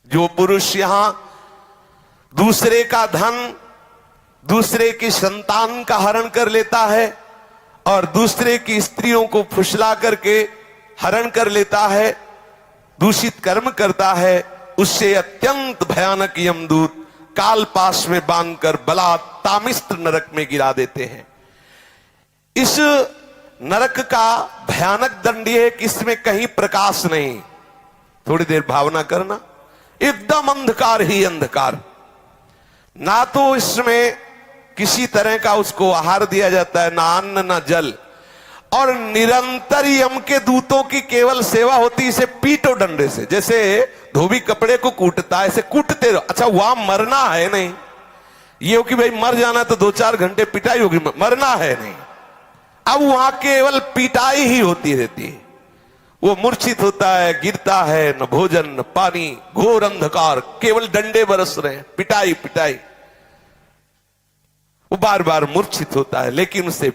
जो पुरुष यहां दूसरे का धन, दूसरे की संतान का हरण कर लेता है और दूसरे की स्त्रियों को फुसला करके हरण कर लेता है, दूषित कर्म करता है, उससे अत्यंत भयानक यमदूत काल पाश में बांधकर बलात् तामिस्त्र नरक में गिरा देते हैं। इस नरक का भयानक दंड यह है कि इसमें कहीं प्रकाश नहीं। थोड़ी देर भावना करना, एकदम अंधकार ही अंधकार, ना तो इसमें किसी तरह का उसको आहार दिया जाता है, ना अन्न ना जल, और निरंतर यम के दूतों की केवल सेवा होती। इसे पीटो डंडे से, जैसे धोबी कपड़े को कूटता है, ऐसे कूटते रहो। अच्छा वहां मरना है नहीं, ये हो कि भाई मर जाना तो 2-4 घंटे पिटाई होगी, मरना है नहीं। अब वहां केवल पिटाई ही होती रहती है। वो मूर्छित होता है, गिरता है, न भोजन न पानी, घोर अंधकार, केवल डंडे बरस रहे हैं, पिटाई पिटाई। वो बार बार मूर्छित होता है, लेकिन उसे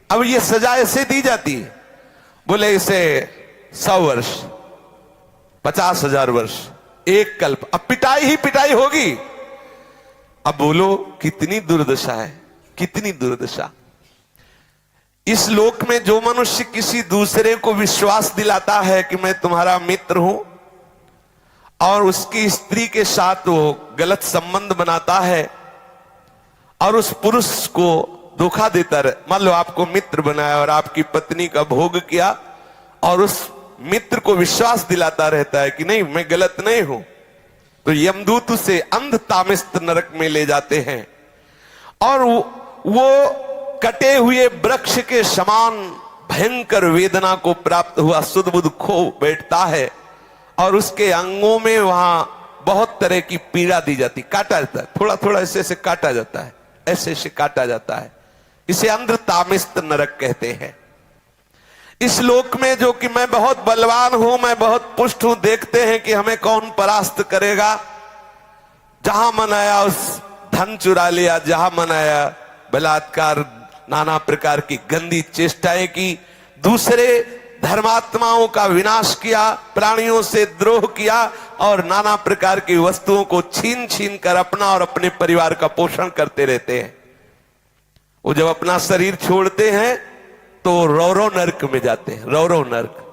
अब ये सजा ऐसे दी जाती है, बोले इसे 100 वर्ष, 50,000 वर्ष, एक कल्प, अब पिटाई ही पिटाई होगी। अब बोलो कितनी दुर्दशा है, कितनी दुर्दशा। इस लोक में जो मनुष्य किसी दूसरे को विश्वास दिलाता है कि मैं तुम्हारा मित्र हूं, और उसकी स्त्री के साथ वो गलत संबंध बनाता है और उस पुरुष को धोखा देता रहे, मान लो आपको मित्र बनाया और आपकी पत्नी का भोग किया, और उस मित्र को विश्वास दिलाता रहता है कि नहीं मैं गलत नहीं हूं, तो यमदूत उसे अंध तामिस्त्र नरक में ले जाते हैं। और वो कटे हुए वृक्ष के समान भयंकर वेदना को प्राप्त हुआ सुध बुध खो बैठता है, और उसके अंगों में वहां बहुत तरह की पीड़ा दी जाती, काटा जाता है, थोड़ा थोड़ा ऐसे ऐसे काटा जाता है, ऐसे ऐसे काटा जाता है। इसे अंध तामिस्त्र नरक कहते हैं। इस लोक में जो कि मैं बहुत बलवान हूं, मैं बहुत पुष्ट हूं, देखते हैं कि हमें कौन परास्त करेगा। जहां मन आया उस धन चुरा लिया, जहां मन आया बलात्कार, नाना प्रकार की गंदी चेष्टाएं की, दूसरे धर्मात्माओं का विनाश किया, प्राणियों से द्रोह किया, और नाना प्रकार की वस्तुओं को छीन छीन कर अपना और अपने परिवार का पोषण करते रहते हैं। वो जब अपना शरीर छोड़ते हैं तो रौरव नरक में जाते हैं, रौरव नरक।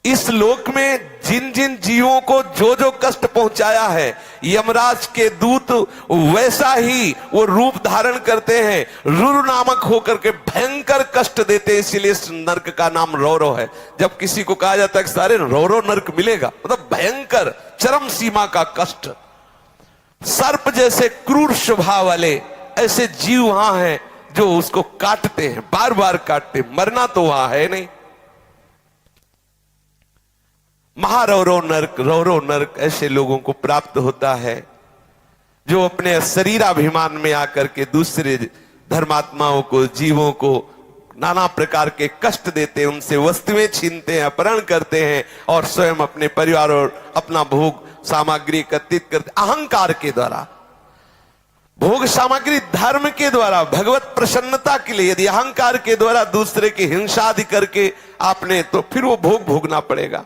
इस लोक में जिन जिन जीवों को जो जो कष्ट पहुंचाया है, यमराज के दूत वैसा ही वो रूप धारण करते हैं, रुरु नामक होकर के भयंकर कष्ट देते हैं। इसीलिए इस नरक का नाम रौरव है। जब किसी को कहा जाता है कि सारे रौरव नरक मिलेगा, मतलब भयंकर चरम सीमा का कष्ट। सर्प जैसे क्रूर स्वभाव वाले ऐसे जीव वहां हैं जो उसको काटते हैं, बार बार काटते, मरना तो वहां है नहीं। महारौरव नरक, रौरव नरक ऐसे लोगों को प्राप्त होता है जो अपने शरीराभिमान में आकर के दूसरे धर्मात्माओं को, जीवों को नाना प्रकार के कष्ट देते हैं, उनसे वस्तुएं छीनते हैं, अपहरण करते हैं, और स्वयं अपने परिवार और अपना भोग सामग्री एकत्रित करते, अहंकार के द्वारा। भोग सामग्री धर्म के द्वारा, भगवत प्रसन्नता के लिए। यदि अहंकार के द्वारा दूसरे की हिंसा आदि करके आपने, तो फिर वो भोग भोगना पड़ेगा।